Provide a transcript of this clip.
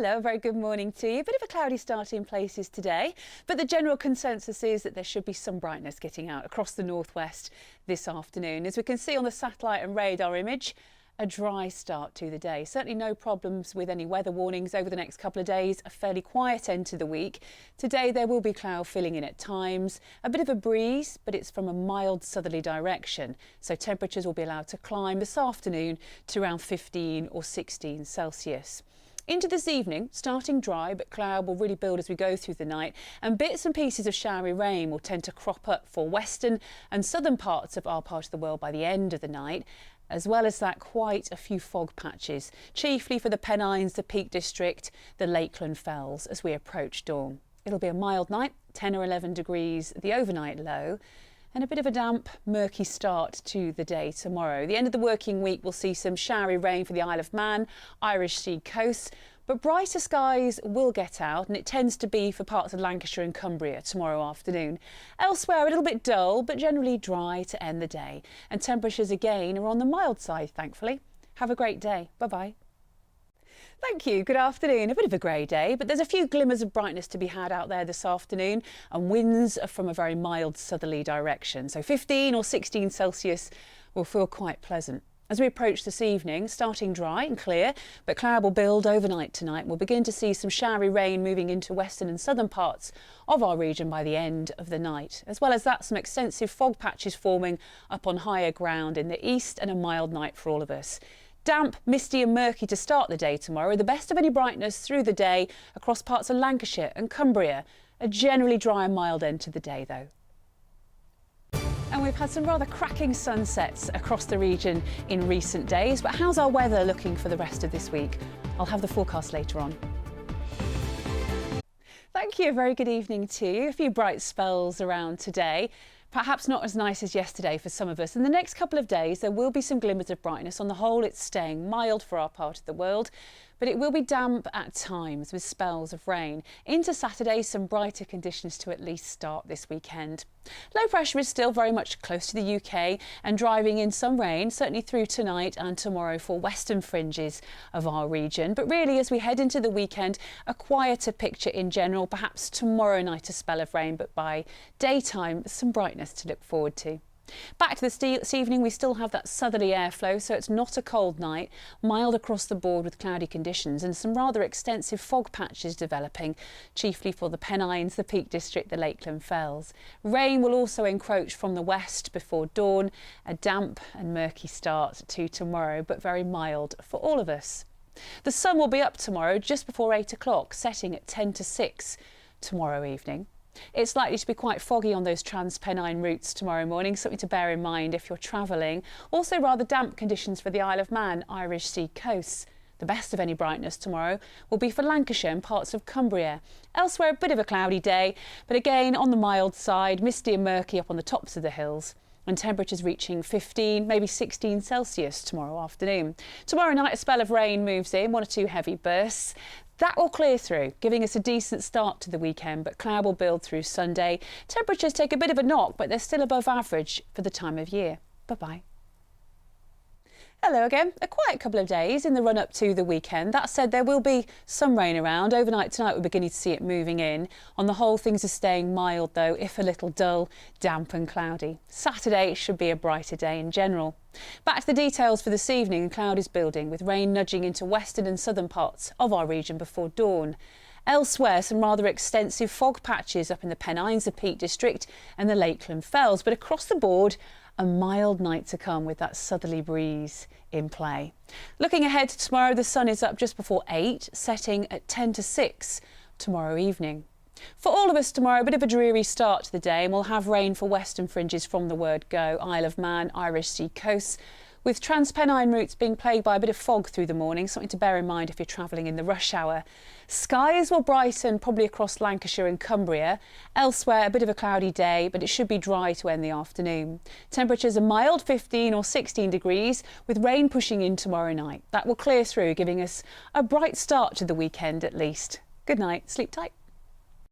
Hello, a very good morning to you. A bit of a cloudy start in places today, but the general consensus is that there should be some brightness getting out across the northwest this afternoon. As we can see on the satellite and radar image, a dry start to the day. Certainly no problems with any weather warnings over the next couple of days. A fairly quiet end to the week. Today there will be cloud filling in at times. A bit of a breeze, but it's from a mild southerly direction. So temperatures will be allowed to climb this afternoon to around 15 or 16 Celsius. Into this evening, starting dry, but cloud will really build as we go through the night, and bits and pieces of showery rain will tend to crop up for western and southern parts of our part of the world by the end of the night. As well as that, quite a few fog patches, chiefly for the Pennines, the Peak District, the Lakeland Fells as we approach dawn. It'll be a mild night, 10 or 11 degrees, the overnight low, and a bit of a damp, murky start to the day tomorrow. The end of the working week will see some showery rain for the Isle of Man, Irish Sea coast, but brighter skies will get out, and it tends to be for parts of Lancashire and Cumbria tomorrow afternoon. Elsewhere, a little bit dull, but generally dry to end the day. And temperatures again are on the mild side, thankfully. Have a great day. Bye-bye. Thank you. Good afternoon. A bit of a grey day, but there's a few glimmers of brightness to be had out there this afternoon, and winds are from a very mild southerly direction. So 15 or 16 Celsius will feel quite pleasant. As we approach this evening, starting dry and clear, but cloud will build overnight tonight. We'll begin to see some showery rain moving into western and southern parts of our region by the end of the night. As well as that, some extensive fog patches forming up on higher ground in the east, and a mild night for all of us. Damp, misty and murky to start the day tomorrow. The best of any brightness through the day across parts of Lancashire and Cumbria. A generally dry and mild end to the day though. And we've had some rather cracking sunsets across the region in recent days, but how's our weather looking for the rest of this week? I'll have the forecast later on. Thank you, a very good evening to you. A few bright spells around today. Perhaps not as nice as yesterday for some of us. In the next couple of days, there will be some glimmers of brightness. On the whole, it's staying mild for our part of the world, but it will be damp at times with spells of rain. Into Saturday, some brighter conditions to at least start this weekend. Low pressure is still very much close to the UK and driving in some rain, certainly through tonight and tomorrow for western fringes of our region. But really, as we head into the weekend, a quieter picture in general. Perhaps tomorrow night a spell of rain, but by daytime, some brightness to look forward to. Back to this evening, we still have that southerly airflow, so it's not a cold night. Mild across the board with cloudy conditions and some rather extensive fog patches developing, chiefly for the Pennines, the Peak District, the Lakeland Fells. Rain will also encroach from the west before dawn. A damp and murky start to tomorrow, but very mild for all of us. The sun will be up tomorrow just before 8 o'clock, setting at 10 to 6 tomorrow evening. It's likely to be quite foggy on those Trans-Pennine routes tomorrow morning, something to bear in mind if you're travelling. Also rather damp conditions for the Isle of Man, Irish Sea coasts. The best of any brightness tomorrow will be for Lancashire and parts of Cumbria. Elsewhere, a bit of a cloudy day, but again on the mild side, misty and murky up on the tops of the hills. And temperatures reaching 15, maybe 16 Celsius tomorrow afternoon. Tomorrow night, a spell of rain moves in, 1 or 2 heavy bursts. That will clear through, giving us a decent start to the weekend, but cloud will build through Sunday. Temperatures take a bit of a knock, but they're still above average for the time of year. Bye-bye. Hello again. A quiet couple of days in the run-up to the weekend. That said, there will be some rain around. Overnight tonight, we're beginning to see it moving in. On the whole, things are staying mild, though, if a little dull, damp and cloudy. Saturday should be a brighter day in general. Back to the details for this evening. Cloud is building, with rain nudging into western and southern parts of our region before dawn. Elsewhere, some rather extensive fog patches up in the Pennines, the Peak District and the Lakeland Fells. But across the board, a mild night to come with that southerly breeze in play. Looking ahead to tomorrow, the sun is up just before 8, setting at 10 to 6 tomorrow evening. For all of us tomorrow, a bit of a dreary start to the day, and we'll have rain for western fringes from the word go. Isle of Man, Irish Sea coasts, with Trans-Pennine routes being plagued by a bit of fog through the morning, something to bear in mind if you're travelling in the rush hour. Skies will brighten probably across Lancashire and Cumbria. Elsewhere, a bit of a cloudy day, but it should be dry to end the afternoon. Temperatures are mild, 15 or 16 degrees, with rain pushing in tomorrow night. That will clear through, giving us a bright start to the weekend at least. Good night, sleep tight.